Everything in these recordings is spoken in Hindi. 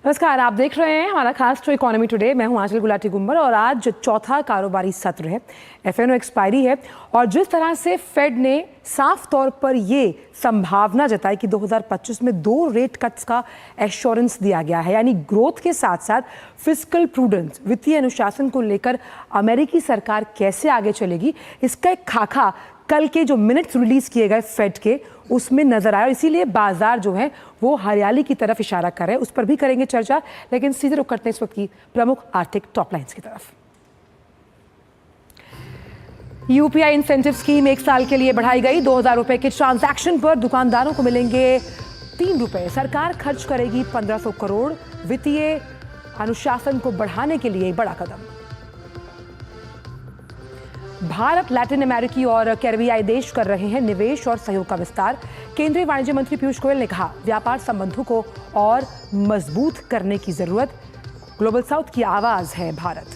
नमस्कार, आप देख रहे हैं हमारा खास शो इकोनॉमी टुडे। मैं हूं आंचल गुलाटी गुंबर और आज चौथा कारोबारी सत्र है, एफएनओ एक्सपायरी है और जिस तरह से फेड ने साफ तौर पर ये संभावना जताई कि 2025 में 2 रेट कट्स का एश्योरेंस दिया गया है, यानी ग्रोथ के साथ साथ फिस्कल प्रूडेंस, वित्तीय अनुशासन को लेकर अमेरिकी सरकार कैसे आगे चलेगी, इसका एक खाका कल के जो मिनट्स रिलीज किए गए फेड के उसमें नजर आया। इसीलिए बाजार जो है वो हरियाली की तरफ इशारा कर रहे हैं, उस पर भी करेंगे चर्चा। लेकिन सीधे रुक करते हैं इस वक्त की प्रमुख आर्थिक टॉप लाइंस की तरफ। यूपीआई इंसेंटिव स्कीम 1 साल के लिए बढ़ाई गई। 2000 रुपए के ट्रांजैक्शन पर दुकानदारों को मिलेंगे 3 रुपए। सरकार खर्च करेगी 1500 करोड़। वित्तीय अनुशासन को बढ़ाने के लिए बड़ा कदम। भारत लैटिन अमेरिकी और कैरिबियाई देश कर रहे हैं निवेश और सहयोग का विस्तार। केंद्रीय वाणिज्य मंत्री पीयूष गोयल ने कहा, व्यापार संबंधों को और मजबूत करने की जरूरत। ग्लोबल साउथ की आवाज है भारत।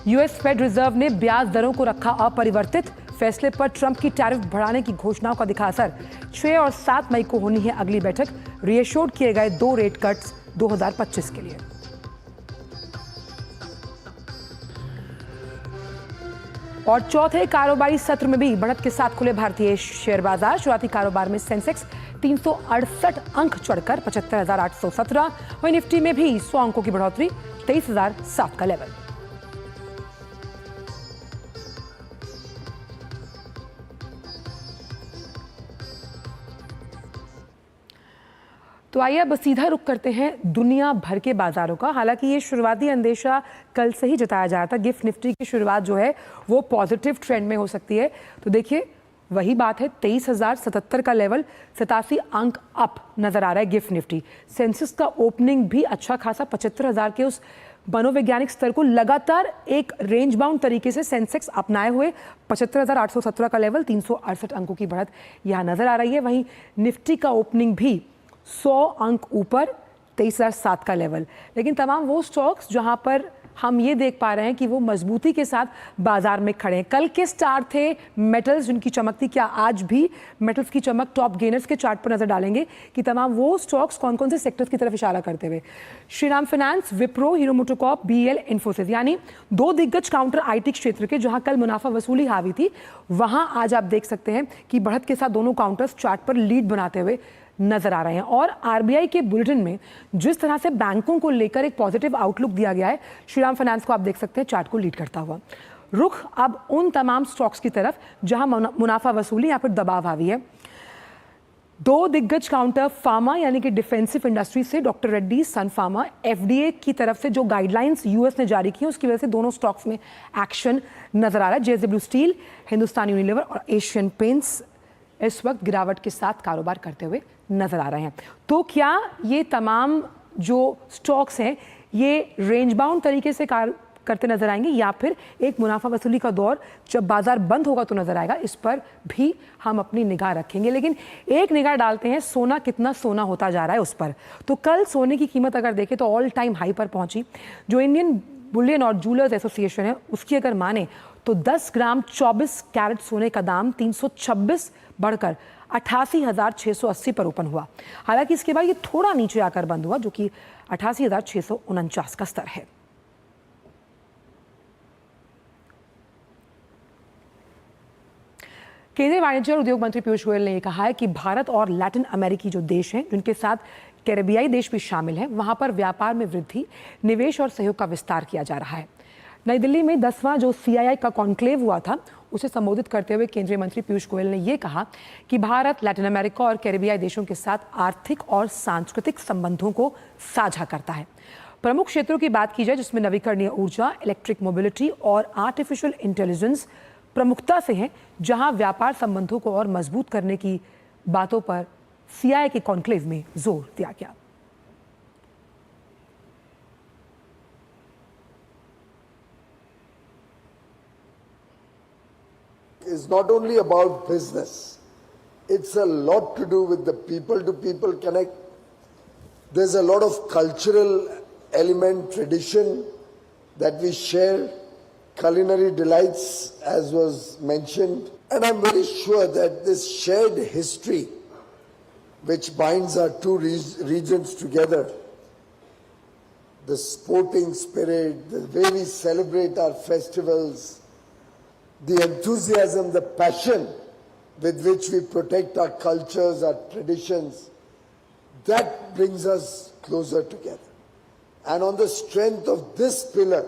यूएस फेड रिजर्व ने ब्याज दरों को रखा अपरिवर्तित। फैसले पर ट्रंप की टैरिफ बढ़ाने की घोषणाओं का दिखा असर। 6 और 7 मई को होनी है अगली बैठक। रीएश्योर्ड किए गए 2 रेट कट्स 2025 के लिए। और चौथे कारोबारी सत्र में भी बढ़त के साथ खुले भारतीय शेयर बाजार। शुरुआती कारोबार में सेंसेक्स 368 अंक चढ़कर 75,817। वहीं निफ्टी में भी 100 अंकों की बढ़ोतरी, 23,007 का लेवल। तो आइए अब सीधा रुख करते हैं दुनिया भर के बाजारों का। हालांकि ये शुरुआती अंदेशा कल से ही जताया जा रहा था। गिफ्ट निफ्टी की शुरुआत जो है वो पॉजिटिव ट्रेंड में हो सकती है। तो देखिए वही बात है, 23,077 का लेवल, 87 अंक अप नजर आ रहा है गिफ्ट निफ्टी। सेंसेक्स का ओपनिंग भी अच्छा खासा 75,000 के उस मनोवैज्ञानिक स्तर को लगातार एक रेंज बाउंड तरीके से सेंसेक्स अपनाए हुए 75,817 का लेवल, 368 अंकों की बढ़त यहाँ नजर आ रही है। वहीं निफ्टी का ओपनिंग भी 100 अंक ऊपर, 23,007 का लेवल। लेकिन तमाम वो स्टॉक्स जहां पर हम ये देख पा रहे हैं कि वो मजबूती के साथ बाजार में खड़े हैं। कल के स्टार थे मेटल्स जिनकी चमक थी। क्या आज भी मेटल्स की चमक? टॉप गेनर्स के चार्ट पर नजर डालेंगे कि तमाम वो स्टॉक्स कौन कौन से सेक्टर्स की तरफ इशारा करते हुए। Shriram finance, Wipro, Hero MotoCorp, BL, Infosys, यानी 2 दिग्गज काउंटर आईटी क्षेत्र के जहां कल मुनाफा वसूली हावी थी, वहां आज आप देख सकते हैं कि बढ़त के साथ दोनों काउंटर्स चार्ट पर लीड बनाते हुए नजर आ रहे हैं। और आरबीआई के बुलेटिन में जिस तरह से बैंकों को लेकर एक पॉजिटिव आउटलुक दिया गया है, श्रीराम फाइनेंस को आप देख सकते हैं चार्ट को लीड करता हुआ। रुख अब उन तमाम स्टॉक्स की तरफ जहां मुनाफा वसूली या फिर दबाव हावी है। 2 दिग्गज काउंटर फार्मा यानी कि डिफेंसिव इंडस्ट्री से डॉक्टर रेड्डी, सन फार्मा, एफडीए की तरफ से जो गाइडलाइंस यूएस ने जारी की उसकी वजह से दोनों स्टॉक्स में एक्शन नजर आ रहा है। जेएसडब्ल्यू स्टील, हिंदुस्तान यूनिलीवर और एशियन पेंट्स इस वक्त गिरावट के साथ कारोबार करते हुए नजर आ रहे हैं। तो क्या ये तमाम जो स्टॉक्स हैं ये रेंज बाउंड तरीके से करते नजर आएंगे या फिर एक मुनाफा वसूली का दौर जब बाजार बंद होगा तो नजर आएगा? इस पर भी हम अपनी निगाह रखेंगे। लेकिन एक निगाह डालते हैं सोना कितना सोना होता जा रहा है उस पर। तो कल सोने की कीमत अगर देखें तो ऑल टाइम हाई पर पहुंची। जो इंडियन बुलियन और जूलर्स एसोसिएशन है उसकी अगर माने तो 10 ग्राम 24 कैरेट सोने का दाम 326 बढ़कर 88,680 पर ओपन हुआ। हालांकि इसके बाद ये थोड़ा नीचे आकर बंद हुआ जो कि 88,649 का स्तर है। केंद्रीय वाणिज्य और उद्योग मंत्री पीयूष गोयल ने कहा है कि भारत और लैटिन अमेरिकी जो देश हैं जिनके साथ कैरिबियाई देश भी शामिल हैं, वहां पर व्यापार में वृद्धि, निवेश और सहयोग का विस्तार किया जा रहा है। नई दिल्ली में 10वां जो सीआईआई का कॉन्क्लेव हुआ था उसे संबोधित करते हुए केंद्रीय मंत्री पीयूष गोयल ने यह कहा कि भारत लैटिन अमेरिका और कैरिबियाई देशों के साथ आर्थिक और सांस्कृतिक संबंधों को साझा करता है। प्रमुख क्षेत्रों की बात की जाए जिसमें नवीकरणीय ऊर्जा, इलेक्ट्रिक मोबिलिटी और आर्टिफिशियल इंटेलिजेंस प्रमुखता से हैं, जहां व्यापार संबंधों को और मजबूत करने की बातों पर सीआईआई के कॉन्क्लेव में जोर दिया गया। Is not only about business, it's a lot to do with the people-to-people connect. There's a lot of cultural element, tradition that we share, culinary delights as was mentioned, and I'm very sure that this shared history which binds our two regions together. The sporting spirit, the way we celebrate our festivals, the enthusiasm, the passion with which we protect our cultures, our traditions, that brings us closer together. And on the strength of this pillar,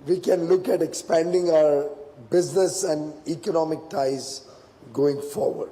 we can look at expanding our business and economic ties going forward.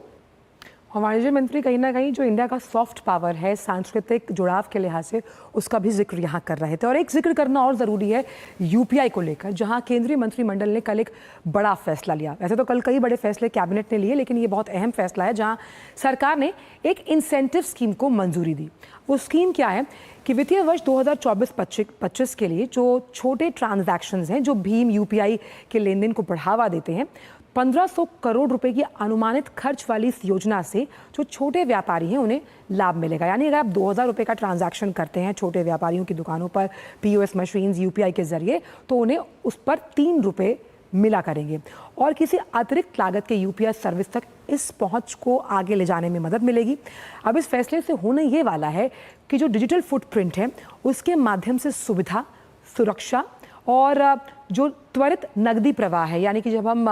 और वाणिज्य मंत्री कहीं ना कहीं जो इंडिया का सॉफ्ट पावर है सांस्कृतिक जुड़ाव के लिहाज से उसका भी जिक्र यहाँ कर रहे थे। और एक जिक्र करना और ज़रूरी है यूपीआई को लेकर, जहाँ केंद्रीय मंत्रिमंडल ने कल एक बड़ा फैसला लिया। वैसे तो कल कई बड़े फैसले कैबिनेट ने लिए, लेकिन ये बहुत अहम फैसला है जहाँ सरकार ने एक इंसेंटिव स्कीम को मंजूरी दी। वो स्कीम क्या है कि वित्तीय वर्ष 2024-25 के लिए जो छोटे ट्रांजैक्शंस हैं, जो भीम यूपीआई के लेन देन को बढ़ावा देते हैं, 1500 करोड़ रुपए की अनुमानित खर्च वाली इस योजना से जो छोटे व्यापारी हैं उन्हें लाभ मिलेगा। यानी अगर आप 2000 रुपए का ट्रांजैक्शन करते हैं छोटे व्यापारियों की दुकानों पर पीओएस मशीन्स यूपीआई के जरिए, तो उन्हें उस पर 3 रुपए मिला करेंगे और किसी अतिरिक्त लागत के यूपीआई सर्विस तक इस पहुंच को आगे ले जाने में मदद मिलेगी। अब इस फैसले से होने ये वाला है कि जो डिजिटल फुटप्रिंट है उसके माध्यम से सुविधा, सुरक्षा और जो त्वरित नकदी प्रवाह है, यानी कि जब हम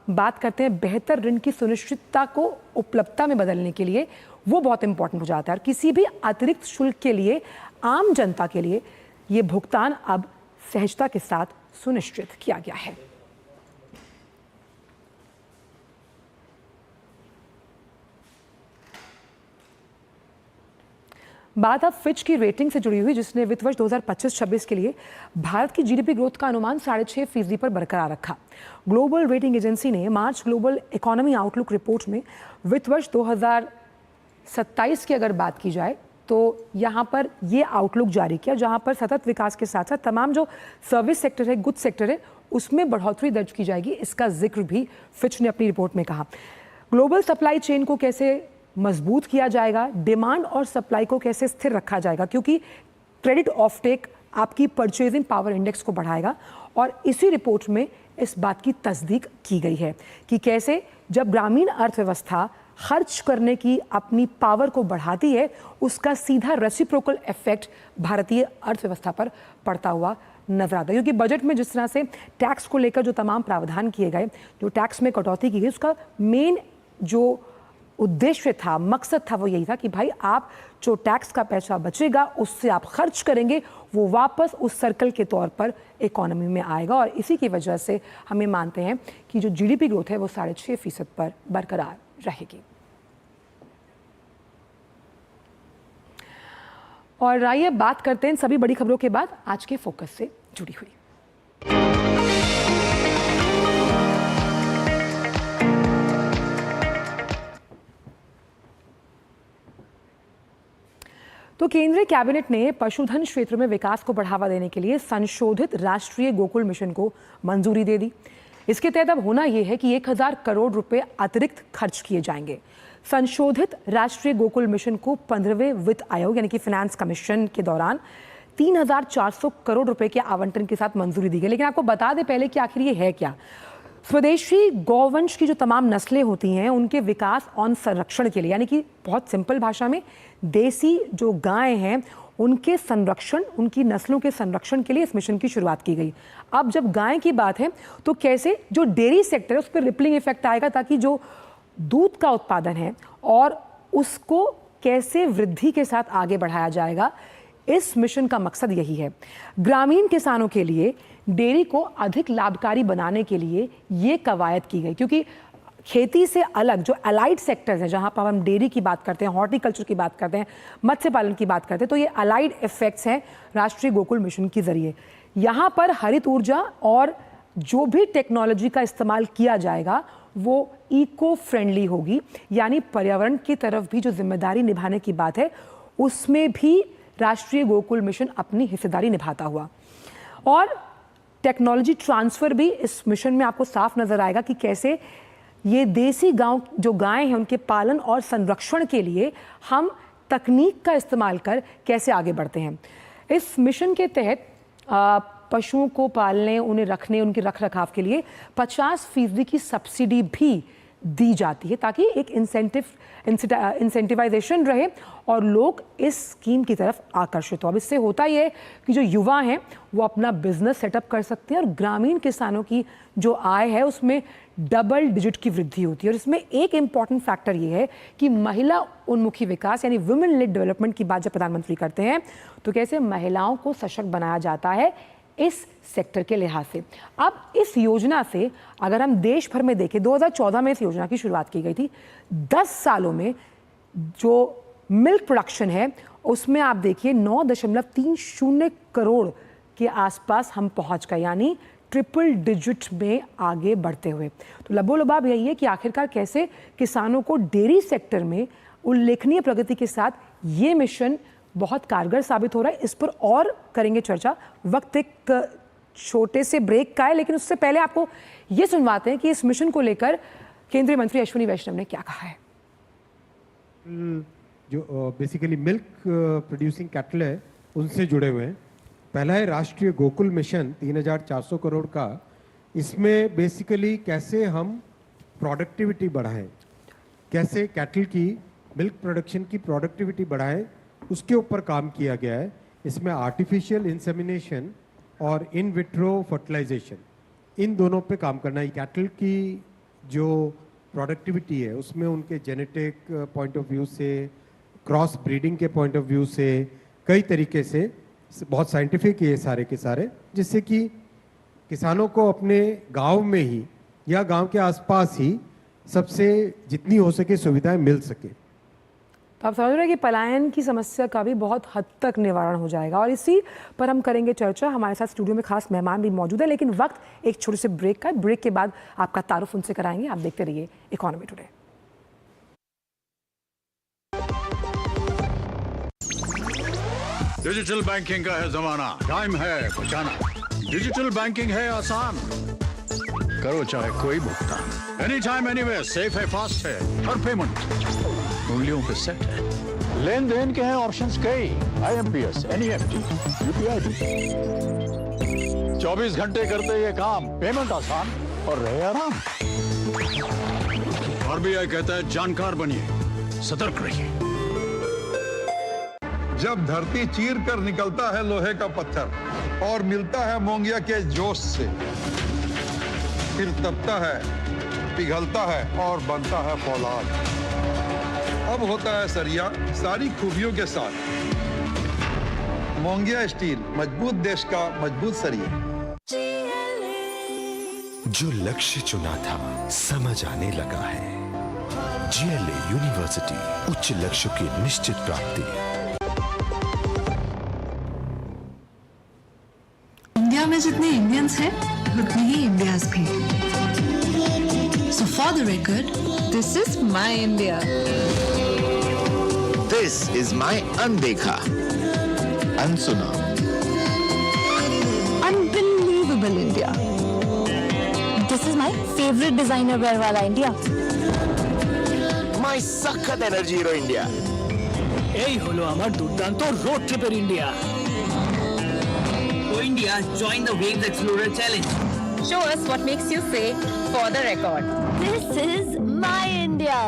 बात करते हैं बेहतर ऋण की सुनिश्चितता को उपलब्धता में बदलने के लिए, वो बहुत इंपॉर्टेंट हो जाता है। और किसी भी अतिरिक्त शुल्क के लिए आम जनता के लिए ये भुगतान अब सहजता के साथ सुनिश्चित किया गया है। बात अब फिच की रेटिंग से जुड़ी हुई, जिसने वित्त वर्ष 2025-26 के लिए भारत की जीडीपी ग्रोथ का अनुमान 6.5% पर बरकरार रखा। ग्लोबल रेटिंग एजेंसी ने मार्च ग्लोबल इकोनॉमी आउटलुक रिपोर्ट में वित्त वर्ष 2027 की अगर बात की जाए तो यहाँ पर ये आउटलुक जारी किया, जहाँ पर सतत विकास के साथ साथ तमाम जो सर्विस सेक्टर है, गुड सेक्टर है, उसमें बढ़ोतरी दर्ज की जाएगी। इसका जिक्र भी फिच ने अपनी रिपोर्ट में कहा। ग्लोबल सप्लाई चेन को कैसे मजबूत किया जाएगा, डिमांड और सप्लाई को कैसे स्थिर रखा जाएगा, क्योंकि क्रेडिट ऑफटेक आपकी परचेजिंग पावर इंडेक्स को बढ़ाएगा। और इसी रिपोर्ट में इस बात की तस्दीक की गई है कि कैसे जब ग्रामीण अर्थव्यवस्था खर्च करने की अपनी पावर को बढ़ाती है, उसका सीधा रेसिप्रोकल इफेक्ट भारतीय अर्थव्यवस्था पर पड़ता हुआ नजर आता है। क्योंकि बजट में जिस तरह से टैक्स को लेकर जो तमाम प्रावधान किए गए, जो टैक्स में कटौती की गई, उसका मेन जो उद्देश्य था, मकसद था, वो यही था कि भाई आप जो टैक्स का पैसा बचेगा उससे आप खर्च करेंगे, वो वापस उस सर्कल के तौर पर इकोनॉमी में आएगा। और इसी की वजह से हमें मानते हैं कि जो जीडीपी ग्रोथ है वो 6.5% पर बरकरार रहेगी। और आइए बात करते हैं सभी बड़ी खबरों के बाद आज के फोकस से जुड़ी हुई। तो केंद्रीय कैबिनेट ने पशुधन क्षेत्र में विकास को बढ़ावा देने के लिए संशोधित राष्ट्रीय गोकुल मिशन को मंजूरी दे दी। इसके तहत अब होना यह है कि 1000 करोड़ रुपए अतिरिक्त खर्च किए जाएंगे। संशोधित राष्ट्रीय गोकुल मिशन को 15वें वित्त आयोग यानी कि फाइनेंस कमीशन के दौरान 3400 करोड़ रुपए के आवंटन के साथ मंजूरी दी गई। लेकिन आपको बता दें पहले कि आखिर ये है क्या। स्वदेशी गौवंश की जो तमाम नस्लें होती हैं उनके विकास और संरक्षण के लिए, यानी कि बहुत सिंपल भाषा में देसी जो गायें हैं उनके संरक्षण, उनकी नस्लों के संरक्षण के लिए इस मिशन की शुरुआत की गई। अब जब गाय की बात है तो कैसे जो डेयरी सेक्टर है उस पर रिपलिंग इफेक्ट आएगा, ताकि जो दूध का उत्पादन है और उसको कैसे वृद्धि के साथ आगे बढ़ाया जाएगा, इस मिशन का मकसद यही है। ग्रामीण किसानों के लिए डेयरी को अधिक लाभकारी बनाने के लिए ये कवायद की गई, क्योंकि खेती से अलग जो अलाइड सेक्टर्स हैं, जहां पर हम डेयरी की बात करते हैं, हॉर्टिकल्चर की बात करते हैं, मत्स्य पालन की बात करते हैं, तो ये अलाइड इफेक्ट्स हैं राष्ट्रीय गोकुल मिशन के जरिए। यहाँ पर हरित ऊर्जा और जो भी टेक्नोलॉजी का इस्तेमाल किया जाएगा वो इको फ्रेंडली होगी, यानी पर्यावरण की तरफ भी जो जिम्मेदारी निभाने की बात है उसमें भी राष्ट्रीय गोकुल मिशन अपनी हिस्सेदारी निभाता हुआ। और टेक्नोलॉजी ट्रांसफर भी इस मिशन में आपको साफ नजर आएगा कि कैसे ये देसी गांव जो गायें हैं उनके पालन और संरक्षण के लिए हम तकनीक का इस्तेमाल कर कैसे आगे बढ़ते हैं। इस मिशन के तहत पशुओं को पालने, उन्हें रखने, उनके रख रखाव के लिए 50% की सब्सिडी भी दी जाती है ताकि एक इंसेंटिवाइजेशन रहे और लोग इस स्कीम की तरफ आकर्षित हो। अब इससे होता ये है कि जो युवा हैं वो अपना बिजनेस सेटअप कर सकते हैं और ग्रामीण किसानों की जो आय है उसमें डबल डिजिट की वृद्धि होती है। और इसमें एक इम्पॉर्टेंट फैक्टर ये है कि महिला उन्मुखी विकास यानी वुमेन लेड डेवलपमेंट की बात जब प्रधानमंत्री करते हैं तो कैसे महिलाओं को सशक्त बनाया जाता है इस सेक्टर के लिहाज से। अब इस योजना से अगर हम देश भर में देखें 2014 में इस योजना की शुरुआत की गई थी। 10 सालों में जो मिल्क प्रोडक्शन है उसमें आप देखिए 9.30 करोड़ के आसपास हम पहुंच गए, यानी ट्रिपल डिजिट में आगे बढ़ते हुए। तो लबोलबाब यही है कि आखिरकार कैसे किसानों को डेयरी सेक्टर में उल्लेखनीय प्रगति के साथ ये मिशन बहुत कारगर साबित हो रहा है। इस पर और करेंगे चर्चा। वक्त एक छोटे से ब्रेक का है, लेकिन उससे पहले आपको ये सुनवाते हैं कि इस मिशन को लेकर केंद्रीय मंत्री अश्विनी वैष्णव ने क्या कहा है। जो बेसिकली मिल्क प्रोड्यूसिंग कैटल है उनसे जुड़े हुए हैं। पहला है राष्ट्रीय गोकुल मिशन 3,400 करोड़ का। इसमें बेसिकली कैसे हम प्रोडक्टिविटी बढ़ाएं, कैसे कैटल की मिल्क प्रोडक्शन की प्रोडक्टिविटी बढ़ाएं, उसके ऊपर काम किया गया है। इसमें आर्टिफिशियल इंसेमिनेशन और इन विट्रो फर्टिलाइजेशन, इन दोनों पे काम करना है। कैटल की जो प्रोडक्टिविटी है उसमें उनके जेनेटिक पॉइंट ऑफ व्यू से, क्रॉस ब्रीडिंग के पॉइंट ऑफ व्यू से, कई तरीके से बहुत साइंटिफिक है सारे के सारे, जिससे कि किसानों को अपने गांव में ही या गांव के आसपास ही सबसे जितनी हो सके सुविधाएं मिल सके। तो आप समझ रहे हैं कि पलायन की समस्या का भी बहुत हद तक निवारण हो जाएगा और इसी पर हम करेंगे चर्चा। हमारे साथ स्टूडियो में खास मेहमान भी मौजूद है, लेकिन वक्त एक छोटे से ब्रेक का है। ब्रेक के बाद आपका तारुफ उनसे कराएंगे। आप देखते रहिए इकोनॉमी टुडे। डिजिटल बैंकिंग का है जमाना, टाइम है बचाना। डिजिटल बैंकिंग है आसान, करो चाहे कोई भुगतान, एनी टाइम एनीवेयर, सेफ है, फास्ट है, हर पेमेंट उंगलियों पे सेट है। लेन देन के हैं ऑप्शंस कई, IMPS, NEFT, UPI भी। 24 घंटे करते ये काम, पेमेंट आसान और रहे आराम। RBI कहता है जानकार बनिए, सतर्क रहिए। जब धरती चीर कर निकलता है लोहे का पत्थर और मिलता है मोंगिया के जोश से, फिर तपता है, पिघलता है और बनता है फौलाद। अब होता है सरिया सारी खूबियों के साथ। मोंगिया स्टील, मजबूत देश का मजबूत सरिया। जो लक्ष्य चुना था समझ आने लगा है। GLA यूनिवर्सिटी, उच्च लक्ष्य की निश्चित प्राप्ति। इंडिया में जितने इंडियंस हैं उतने ही इंडियाज भी। So for the record, this is my India. This is my अनदेखा, अनसुना, Unbelievable India. This is my favorite designer wear वाला India. my सखत एनर्जी हीरो इंडिया। এই হলো আমার দুর্দান্ত রোড ট্রিপের India. So India, join the Waves Explorer Challenge. Show us what makes you say for the record. This is my India.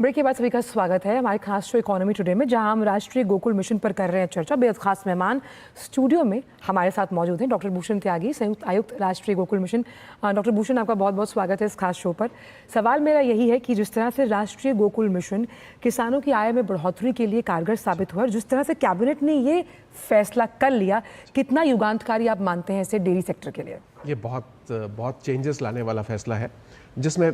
Break के बाद सभी का स्वागत है हमारे खास शो इकोनॉमी टुडे में, जहां हम राष्ट्रीय गोकुल मिशन पर कर रहे हैं चर्चा। बेहद खास मेहमान स्टूडियो में हमारे साथ मौजूद हैं डॉक्टर भूषण त्यागी, संयुक्त आयुक्त राष्ट्रीय गोकुल मिशन। डॉक्टर भूषण, आपका बहुत बहुत स्वागत है इस खास शो पर। सवाल मेरा यही है कि जिस तरह से राष्ट्रीय गोकुल मिशन किसानों की आय में बढ़ोतरी के लिए कारगर साबित हुआ और जिस तरह से कैबिनेट ने ये फैसला कर लिया, कितना युगांतकारी आप मानते हैं इसे डेयरी सेक्टर के लिए? ये बहुत चेंजेस लाने वाला फैसला है, जिसमें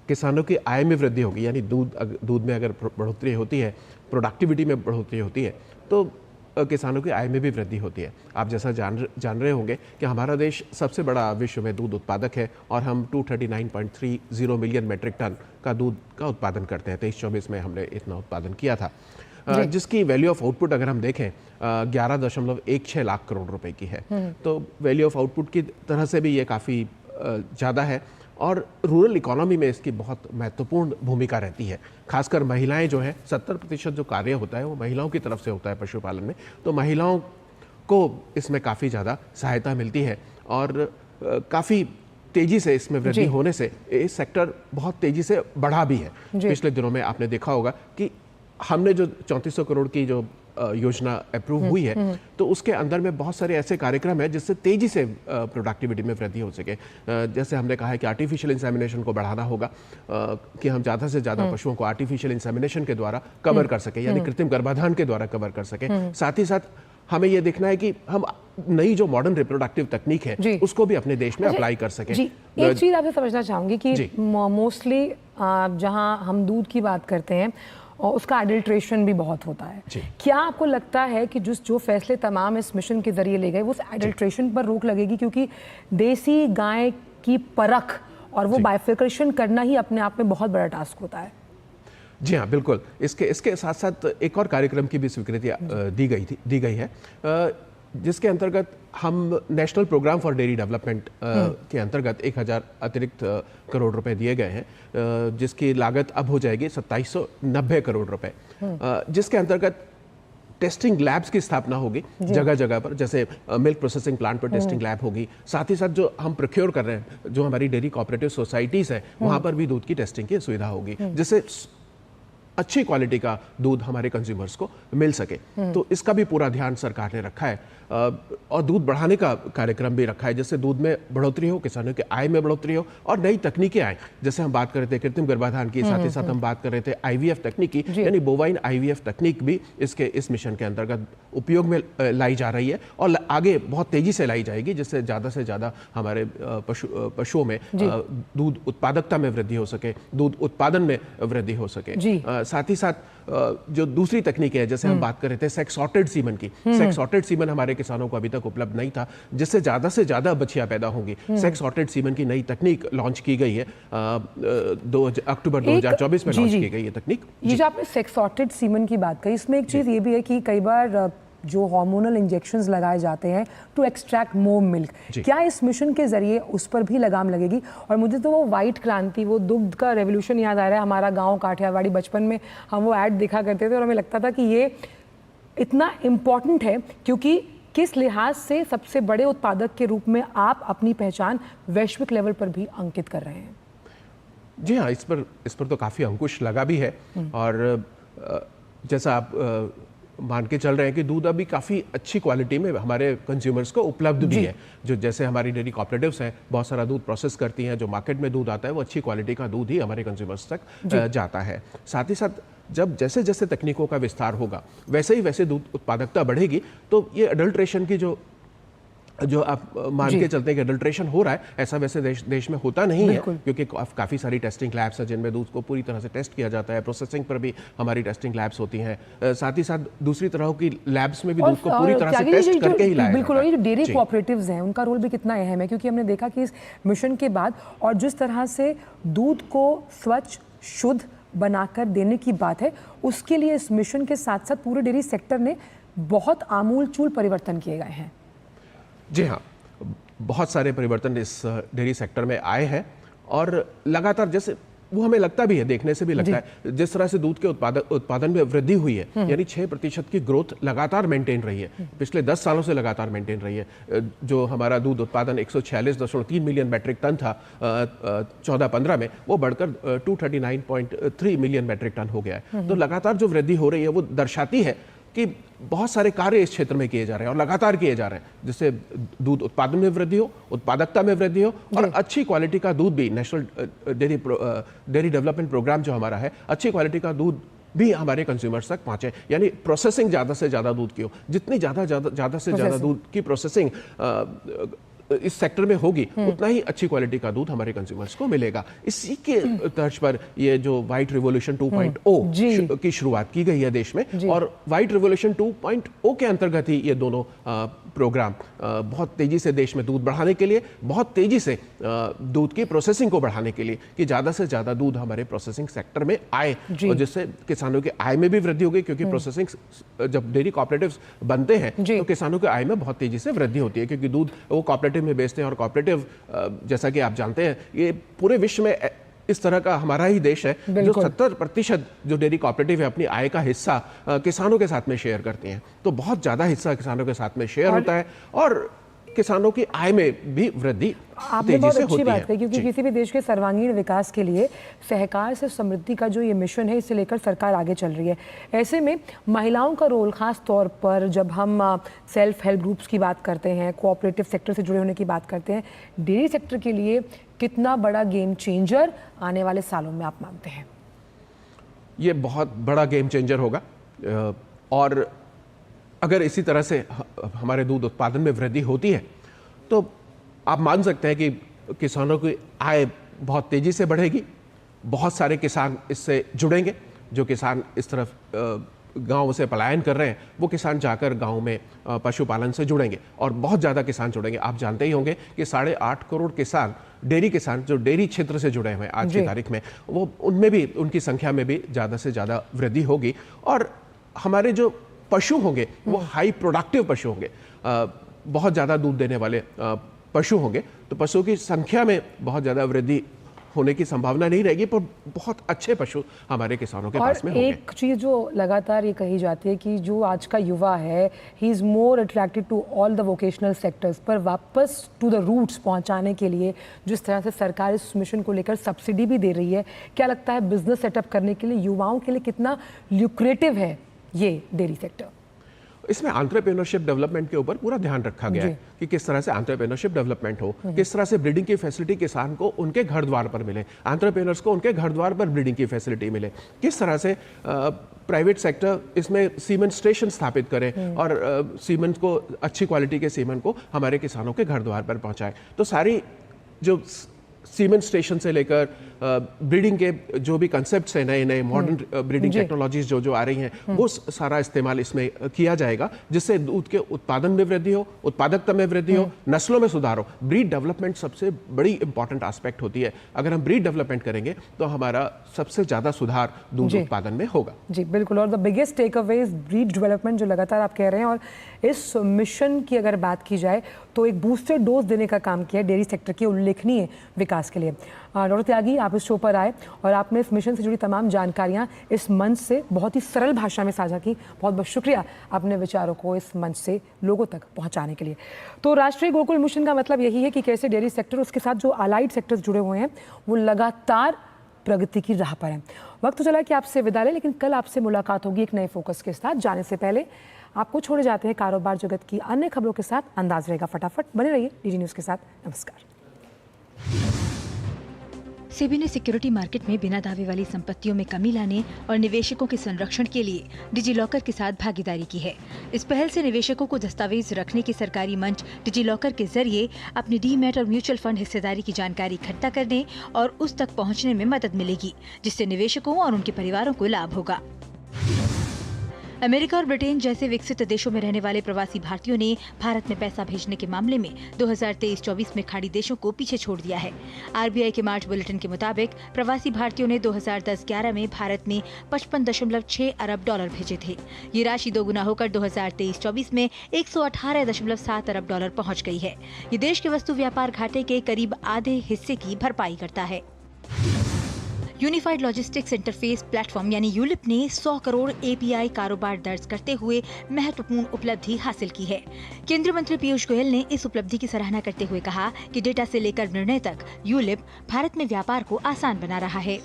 किसानों की आय में वृद्धि होगी। यानी दूध में अगर बढ़ोतरी होती है, प्रोडक्टिविटी में बढ़ोतरी होती है, तो किसानों की आय में भी वृद्धि होती है। आप जैसा जान रहे होंगे कि हमारा देश सबसे बड़ा विश्व में दूध उत्पादक है और हम 239.30 मिलियन मेट्रिक टन का दूध का उत्पादन करते हैं। 23-24 में हमने इतना उत्पादन किया था, जिसकी वैल्यू ऑफ आउटपुट अगर हम देखें 11.16 लाख करोड़ रुपए की है। तो वैल्यू ऑफ आउटपुट की तरह से भी ये काफ़ी ज़्यादा है और रूरल इकोनॉमी में इसकी बहुत महत्वपूर्ण भूमिका रहती है। खासकर महिलाएं जो हैं, 70% जो कार्य होता है वो महिलाओं की तरफ से होता है पशुपालन में, तो महिलाओं को इसमें काफ़ी ज़्यादा सहायता मिलती है। और काफ़ी तेजी से इसमें वृद्धि होने से ये सेक्टर बहुत तेजी से बढ़ा भी है। पिछले दिनों में आपने देखा होगा कि हमने जो 3400 करोड़ की जो योजना अप्रूव हुई है, तो उसके अंदर में बहुत सारे ऐसे कार्यक्रम हैं जिससे तेजी से प्रोडक्टिविटी में वृद्धि हो सके। जैसे हमने कहा है कि आर्टिफिशियल इंसेमिनेशन को बढ़ाना होगा, कि हम ज़्यादा से ज़्यादा पशुओं को आर्टिफिशियल इंसेमिनेशन के द्वारा कवर कर सके, यानी कृत्रिम गर्भाधान के द्वारा कवर कर सके। साथ ही साथ हमें ये देखना है कि हम नई जो मॉडर्न रिप्रोडक्टिव तकनीक है उसको भी अपने देश में अप्लाई कर सकें। एक चीज़ आपसे समझना चाहूँगी कि मोस्टली जहाँ हम दूध की बात करते हैं और उसका एडल्ट्रेशन भी बहुत होता है, क्या आपको लगता है कि जो फैसले तमाम इस मिशन के जरिए ले गए वो एडल्ट्रेशन पर रोक लगेगी? क्योंकि देसी गाय की परख और वो बाइफिकेशन करना ही अपने आप में बहुत बड़ा टास्क होता है। जी हाँ, बिल्कुल। इसके साथ साथ एक और कार्यक्रम की भी स्वीकृति दी गई है, जिसके अंतर्गत हम national programme for dairy development के अंतर्गत 1000 अतिरिक्त करोड़ रुपए दिए गए हैं, जिसकी लागत अब हो जाएगी 2790 करोड़ रुपए, जिसके अंतर्गत टेस्टिंग लैब्स की स्थापना होगी जगह जगह पर। जैसे मिल्क प्रोसेसिंग प्लांट पर टेस्टिंग लैब होगी, साथ ही साथ जो हम प्रोक्योर कर रहे हैं, जो हमारी डेयरी कोऑपरेटिव सोसाइटीज़ है, वहाँ पर भी दूध की टेस्टिंग की सुविधा होगी, जिससे अच्छी क्वालिटी का दूध हमारे कंज्यूमर्स को मिल सके। तो इसका भी पूरा ध्यान सरकार ने रखा है, और दूध बढ़ाने का कार्यक्रम भी रखा है, जिससे दूध में बढ़ोतरी हो, किसानों की आय में बढ़ोतरी हो और नई तकनीकें आए। जैसे हम बात कर रहे थे कृत्रिम गर्भाधान की, साथ ही साथ हम बात कर रहे थे IVF तकनीक की, यानी बोवाइन IVF तकनीक भी इस मिशन के अंतर्गत उपयोग में लाई जा रही है और आगे बहुत तेजी से लाई जाएगी, जिससे ज़्यादा से ज़्यादा हमारे पशुओं में दूध उत्पादकता में वृद्धि हो सके, दूध उत्पादन में वृद्धि हो सके। साथ ही साथ जो दूसरी तकनीक है, जैसे हम बात कर रहे थे सेक्स सॉर्टेड सीमन की, सेक्स सॉर्टेड सीमन हमारे किसानों को अभी तक उपलब्ध नहीं था, जिससे ज़्यादा से ज़्यादा बछिया पैदा होंगी। सेक्स सॉर्टेड सीमन की नई तकनीक लॉन्च की गई है, 2 अक्टूबर 2024 में लॉन्च की गई है तकनीक। ये जो आपने सेक्स सॉर्टेड सीमन की बात कही, इसमें एक चीज़ ये भी है कि कई बार जो हार्मोनल इंजेक्शंस लगाए जाते हैं टू एक्सट्रैक्ट मोर मिल्क, क्या इस मिशन के जरिए उस पर भी लगाम लगेगी? और मुझे तो वो वाइट क्रांति, वो दुग्ध का रेवोल्यूशन याद आ रहा है। हमारा गांव काठियावाड़ी, बचपन में हम वो ऐड देखा करते थे और हमें लगता था कि ये इतना इम्पॉर्टेंट है, क्योंकि किस लिहाज से सबसे बड़े उत्पादक के रूप में आप अपनी पहचान वैश्विक लेवल पर भी अंकित कर रहे हैं। जी हाँ, इस पर तो काफ़ी अंकुश लगा भी है, और जैसा आप मान के चल रहे हैं कि दूध अभी काफ़ी अच्छी क्वालिटी में हमारे कंज्यूमर्स को उपलब्ध भी है। जो जैसे हमारी डेयरी कोऑपरेटिव्स हैं, बहुत सारा दूध प्रोसेस करती हैं, जो मार्केट में दूध आता है वो अच्छी क्वालिटी का दूध ही हमारे कंज्यूमर्स तक जाता है। साथ ही साथ जब जैसे जैसे तकनीकों का विस्तार होगा, वैसे ही वैसे दूध उत्पादकता बढ़ेगी, तो ये अडल्ट्रेशन की जो आप मान के चलते हैं कि अडल्ट्रेशन हो रहा है, ऐसा वैसे देश में होता नहीं है, क्योंकि काफ़ी सारी टेस्टिंग लैब्स हैं जिनमें दूध को पूरी तरह से टेस्ट किया जाता है। प्रोसेसिंग पर भी हमारी टेस्टिंग लैब्स होती हैं, साथ ही साथ दूसरी तरह की लैब्स में भी दूध को पूरी तरह से टेस्ट करके ही लाया बिल्कुल। और ये जो डेयरी कोऑपरेटिव्स हैं, उनका रोल भी कितना अहम है, क्योंकि हमने देखा कि इस मिशन के बाद और जिस तरह से दूध को स्वच्छ शुद्ध बनाकर देने की बात है, उसके लिए इस मिशन के साथ साथ पूरे डेयरी सेक्टर ने बहुत आमूल-चूल परिवर्तन किए गए हैं। जी हाँ, बहुत सारे परिवर्तन इस डेयरी सेक्टर में आए हैं, और लगातार, जैसे वो हमें लगता भी है, देखने से भी लगता है, जिस तरह से दूध के उत्पादन में वृद्धि हुई है, यानी 6% की ग्रोथ लगातार मेंटेन रही है, पिछले 10 सालों से लगातार मेंटेन रही है। जो हमारा दूध उत्पादन 146.3 मिलियन मैट्रिक टन था 14-15 में, वो बढ़कर 239.3 मिलियन मैट्रिक टन हो गया है। तो लगातार जो वृद्धि हो रही है वो दर्शाती है कि बहुत सारे कार्य इस क्षेत्र में किए जा रहे हैं और लगातार किए जा रहे हैं, जिससे दूध उत्पादन में वृद्धि हो, उत्पादकता में वृद्धि हो, और अच्छी क्वालिटी का दूध भी, नेशनल डेयरी डेवलपमेंट प्रोग्राम जो हमारा है, अच्छी क्वालिटी का दूध भी हमारे कंज्यूमर्स तक पहुंचे, यानी प्रोसेसिंग ज़्यादा से ज़्यादा दूध की हो। जितनी ज़्यादा से ज़्यादा दूध की प्रोसेसिंग इस सेक्टर में होगी, उतना ही अच्छी क्वालिटी का दूध हमारे कंज्यूमर्स को मिलेगा। इसी के तर्ज पर ये जो व्हाइट रिवॉल्यूशन 2.0 की शुरुआत की गई है देश में, और व्हाइट रिवॉल्यूशन 2.0 के अंतर्गत ही ये दोनों प्रोग्राम बहुत तेजी से देश में दूध बढ़ाने के लिए, बहुत तेजी से दूध की प्रोसेसिंग को बढ़ाने के लिए, कि ज़्यादा से ज़्यादा दूध हमारे प्रोसेसिंग सेक्टर में आए, और जिससे किसानों की आय में भी वृद्धि होगी, क्योंकि प्रोसेसिंग जब डेयरी कोऑपरेटिव्स बनते हैं तो किसानों की आय में बहुत तेजी से वृद्धि होती है, क्योंकि दूध वो कोऑपरेटिव में बेचते हैं, और कोऑपरेटिव जैसा कि आप जानते हैं, ये पूरे विश्व में इस तरह का हमारा ही देश है जो 70% जो डेयरी कोऑपरेटिव है अपनी आय का हिस्सा किसानों के साथ में शेयर करती हैं। तो बहुत ज़्यादा हिस्सा किसानों के साथ में शेयर होता है, और किसानों की आय में भी वृद्धि आपने तेजी बहुत से अच्छी होती बात है। कही, क्योंकि जी। किसी भी देश के सर्वांगीण विकास के लिए सहकार से समृद्धि का जो ये मिशन है, इसे लेकर सरकार आगे चल रही है। ऐसे में महिलाओं का रोल, खास तौर पर जब हम सेल्फ हेल्प ग्रुप्स की बात करते हैं, कोऑपरेटिव सेक्टर से जुड़े होने की बात करते हैं, डेयरी सेक्टर के लिए कितना बड़ा गेम चेंजर आने वाले सालों में आप मानते हैं? ये बहुत बड़ा गेम चेंजर होगा, और अगर इसी तरह से हमारे दूध उत्पादन में वृद्धि होती है तो आप मान सकते हैं कि किसानों की आय बहुत तेजी से बढ़ेगी। बहुत सारे किसान इससे जुड़ेंगे। जो किसान इस तरफ गांव से पलायन कर रहे हैं, वो किसान जाकर गांव में पशुपालन से जुड़ेंगे और बहुत ज़्यादा किसान जुड़ेंगे। आप जानते ही होंगे कि 8.5 करोड़ किसान, डेयरी किसान जो डेयरी क्षेत्र से जुड़े हुए हैं आज की तारीख में, वो उनमें भी, उनकी संख्या में भी ज़्यादा से ज़्यादा वृद्धि होगी। और हमारे जो पशु होंगे वो हाई प्रोडक्टिव पशु होंगे, बहुत ज़्यादा दूध देने वाले पशु होंगे, तो पशुओं की संख्या में बहुत ज़्यादा वृद्धि होने की संभावना नहीं रहेगी, पर बहुत अच्छे पशु हमारे किसानों के पास में होंगे। एक चीज़ जो लगातार ये कही जाती है कि जो आज का युवा है, he is more attracted to all the vocational sectors, पर वापस टू द रूट्स पहुंचाने के लिए जिस तरह से सरकार इस मिशन को लेकर सब्सिडी भी दे रही है, क्या लगता है बिजनेस सेटअप करने के लिए युवाओं के लिए कितना ल्यूक्रेटिव है ये डेयरी सेक्टर? इसमें एंटरप्रेन्योरशिप डेवलपमेंट के ऊपर पूरा ध्यान रखा गया है कि किस तरह से एंटरप्रेन्योरशिप डेवलपमेंट हो, किस तरह से ब्रीडिंग की फैसिलिटी किसान को उनके घर द्वार पर मिले, एंटरप्रेन्योर्स को उनके घर द्वार पर ब्रीडिंग की फैसिलिटी मिले, किस तरह से प्राइवेट सेक्टर इसमें सीमेंट स्टेशन स्थापित करे और सीमेंट को, अच्छी क्वालिटी के सीमेंट को हमारे किसानों के घर द्वार पर पहुंचाए। तो सारी जो सीमेंट स्टेशन से लेकर ब्रीडिंग के जो भी कंसेप्ट्स हैं, नए नए मॉडर्न ब्रीडिंग टेक्नोलॉजीज जो आ रही हैं, वो सारा इस्तेमाल इसमें किया जाएगा, जिससे दूध के उत्पादन में वृद्धि हो, उत्पादकता में वृद्धि हो, नस्लों में सुधार हो। ब्रीड डेवलपमेंट सबसे बड़ी इंपॉर्टेंट एस्पेक्ट होती है। अगर हम ब्रीड डेवलपमेंट करेंगे तो हमारा सबसे ज़्यादा सुधार दूध उत्पादन में होगा। जी बिल्कुल। और the biggest take away is breed development, जो लगातार आप कह रहे हैं। और इस मिशन की अगर बात की जाए तो एक बूस्टर डोज देने का काम किया डेयरी सेक्टर के उल्लेखनीय विकास के लिए। डॉक्टर त्यागी, आप इस शो पर आए और आपने इस मिशन से जुड़ी तमाम जानकारियां इस मंच से बहुत ही सरल भाषा में साझा की। बहुत बहुत शुक्रिया अपने विचारों को इस मंच से लोगों तक पहुंचाने के लिए। तो राष्ट्रीय गोकुल मिशन का मतलब यही है कि कैसे डेयरी सेक्टर, उसके साथ जो अलाइड सेक्टर्स जुड़े हुए हैं, वो लगातार प्रगति की राह पर हैं। वक्त तो चला कि आपसे विदा लें, लेकिन कल आपसे मुलाकात होगी एक नए फोकस के साथ। जाने से पहले आपको छोड़े जाते हैं कारोबार जगत की अन्य खबरों के साथ। अंदाज रहेगा फटाफट। बने रहिए डीडी न्यूज़ के साथ। नमस्कार। सेबी ने सिक्योरिटी मार्केट में बिना दावे वाली संपत्तियों में कमी लाने और निवेशकों के संरक्षण के लिए डिजिलॉकर के साथ भागीदारी की है। इस पहल से निवेशकों को दस्तावेज रखने के सरकारी मंच डिजिलॉकर के जरिए अपनी डीमैट और म्यूचुअल फंड हिस्सेदारी की जानकारी इकट्ठा करने और उस तक पहुंचने में मदद मिलेगी, जिससे निवेशकों और उनके परिवारों को लाभ होगा। अमेरिका और ब्रिटेन जैसे विकसित देशों में रहने वाले प्रवासी भारतीयों ने भारत में पैसा भेजने के मामले में 2023-24 में खाड़ी देशों को पीछे छोड़ दिया है। आरबीआई के मार्च बुलेटिन के मुताबिक प्रवासी भारतीयों ने 2010-11 में भारत में 55.6 अरब डॉलर भेजे थे। ये राशि दोगुना होकर 2023-24 में 118.7 अरब डॉलर पहुँच गई है। ये देश के वस्तु व्यापार घाटे के करीब आधे हिस्से की भरपाई करता है। यूनिफाइड लॉजिस्टिक्स इंटरफेस प्लेटफॉर्म यानी यूलिप ने 100 करोड़ एपीआई कारोबार दर्ज करते हुए महत्वपूर्ण उपलब्धि हासिल की है। केंद्रीय मंत्री पीयूष गोयल ने इस उपलब्धि की सराहना करते हुए कहा कि डेटा से लेकर निर्णय तक यूलिप भारत में व्यापार को आसान बना रहा है।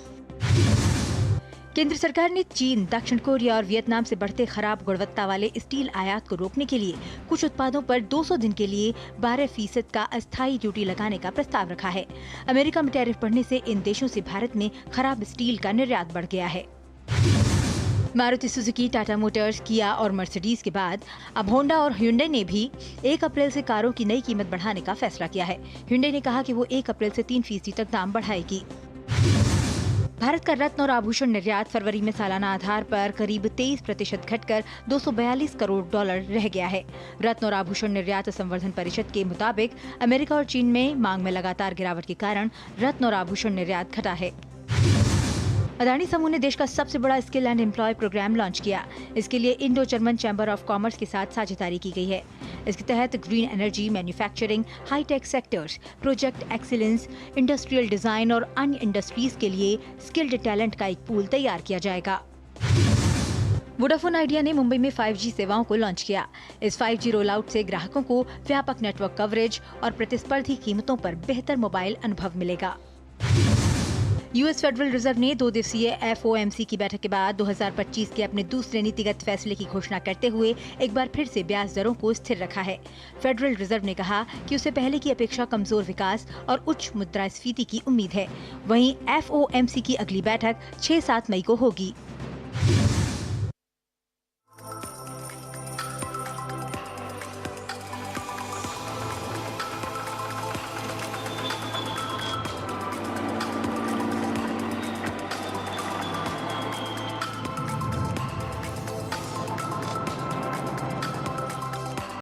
केंद्र सरकार ने चीन, दक्षिण कोरिया और वियतनाम से बढ़ते खराब गुणवत्ता वाले स्टील आयात को रोकने के लिए कुछ उत्पादों पर 200 दिन के लिए 12% का अस्थायी ड्यूटी लगाने का प्रस्ताव रखा है। अमेरिका में टैरिफ बढ़ने से इन देशों से भारत में खराब स्टील का निर्यात बढ़ गया है। मारुति सुजुकी, टाटा मोटर्स, किया और मर्सिडीज के बाद अब होंडा और hyundai ने भी 1 अप्रैल से कारों की नई कीमत बढ़ाने का फैसला किया है। hyundai ने कहा कि वो 1 अप्रैल से 3% तक दाम बढ़ाएगी। भारत का रत्न और आभूषण निर्यात फरवरी में सालाना आधार पर करीब 23% घटकर 242 करोड़ डॉलर रह गया है। रत्न और आभूषण निर्यात संवर्धन परिषद के मुताबिक अमेरिका और चीन में मांग में लगातार गिरावट के कारण रत्न और आभूषण निर्यात घटा है। अदानी समूह ने देश का सबसे बड़ा skill and employ programme launch किया। इसके लिए Indo German chamber of commerce के साथ साझेदारी की गई है। इसके तहत green energy, manufacturing, hitech sectors, project excellence, industrial design और अन्य इंडस्ट्रीज के लिए स्किल्ड टैलेंट का एक पूल तैयार किया जाएगा। वोडाफोन आइडिया ने मुंबई में 5G सेवाओं को लॉन्च किया। इस 5G रोल आउट से ग्राहकों को व्यापक नेटवर्क कवरेज और प्रतिस्पर्धी कीमतों पर बेहतर मोबाइल अनुभव मिलेगा। यूएस फेडरल रिजर्व ने 2 दिवसीय FOMC की बैठक के बाद 2025 के अपने दूसरे नीतिगत फैसले की घोषणा करते हुए एक बार फिर से ब्याज दरों को स्थिर रखा है। फेडरल रिजर्व ने कहा कि उसे पहले की अपेक्षा कमजोर विकास और उच्च मुद्रास्फीति की उम्मीद है। वहीं FOMC की अगली बैठक 6-7 मई को होगी।